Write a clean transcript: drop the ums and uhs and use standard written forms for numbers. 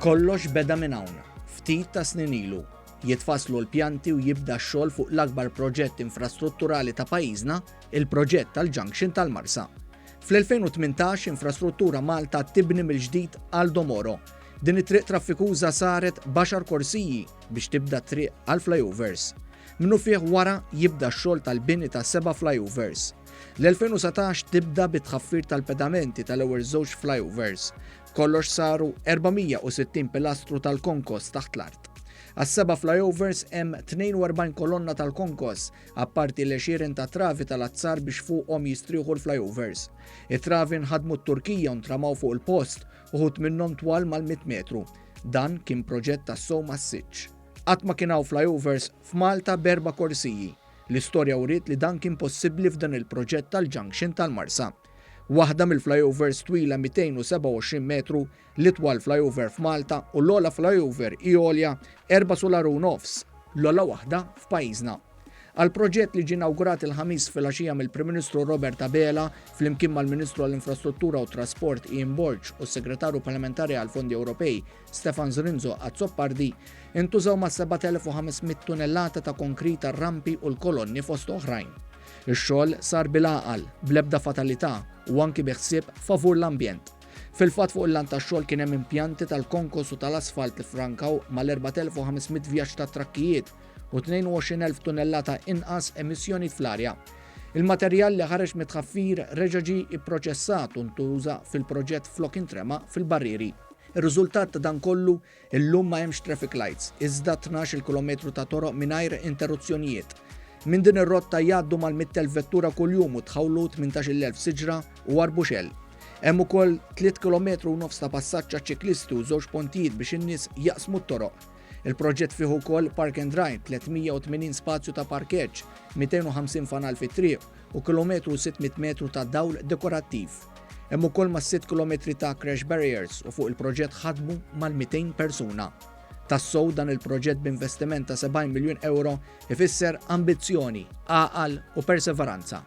Kollox beda minn hawn, ftit ta' snin ilu. Jitfasslu l-pjanti u jibda x-xogħol fuq l-akbar proġett infrastrutturali ta' pajjiżna, il-proġett tal-Junction tal-Marsa. Fl-2018 infrastruttura Malta tibni mill-ġdid Aldo Moro. Din it-triq traffikuża saret baxar korsiji biex tibda triq għal flyovers. Minnu fih wara jibda x-xogħol tal-bini ta' 7 flyovers. L-2017 tibda bit-tħaffir tal-pedamenti tal-ewwel żewġ flyovers. Kollox saru 460 pilastru tal-konkos taħt l-art. Għas-7 flyovers hemm 42 kolonna tal-konkos, apparti l-20 ta' travi tal-azzar biex fuqhom jistrieħu l-flyovers. It-travi nħadmu t-Turkija u ntramaw fuq il-post uħud minnhom twal mal-100 metru. Dan kien proġett tas-sew massiġġ. Qatt ma kien hawn flyovers f'Malta b'4 korsiji. L-istorja wriet li dan kien possibbli f'dan il-proġett tal-Junction tal-Marsa. Waħda mill-flyovers twila 227 metru li twal flyover f'Malta u l-ola flyover Iolja 4 solaru nofs, l-ola waħda f'pajjiżna. Għal proġett li ġie inawgurat il-ħamis filgħaxija mill-Prim Ministru Robert Abela flimkien mal-Ministru għall-Infrastruttura u Trasport Ian Borg u s-Segretarju Parlamentari għall-Fondi Ewropej Stefan Zrinzo Azzoppardi intużaw ma' 7500 tunnellata ta' konkrita rampi u l-kolonni fost oħrajn. Ix-xogħol sar bil-għaqal, bl-ebda fatalità u anki biħsieb favur l-ambjent. Fil-fatt fuq il-lan tax-xogħol kien hemm impjanti tal-konkos u tal-asfalt li frankaw mal-4500 vjaġġ ta' trakkijiet u 22,000 tunnellata inqas emissjoni fl-arja. Il-materjal li ħareġ mit-tħaffir reġa' ġie ipproċessat u ntuża fil-proġett flok intrema fil-Barrieri. Ir-riżultat ta' dan kollu illum ma hemmx traffic lights, iżda 12 km ta' toroq mingħajr interruzzjonijiet. Min din ir-rotta jgħaddu mal-100,000 vettura kuljum u tħawlu 18,000 siġra u arbuxell. Hemm ukoll 3 km u nofs ta' passaġġ ċiklisti u żewġ pontijiet biex in-nies jaqsmu t-toroq. Il-proġett fih ukoll Park and Ride, 380 spazju ta' parkeġġ, 250 fanal fit-triq u kilometru 600 metru ta' dawl dekorattiv. Hemm ukoll ma' 6 km ta' crash barriers u fuq il-proġett ħadmu mal-200 persuna. Tassew dan il-proġett b'investiment ta' 70 miljun euro ifisser ambizzjoni, għaqal u perseveranza.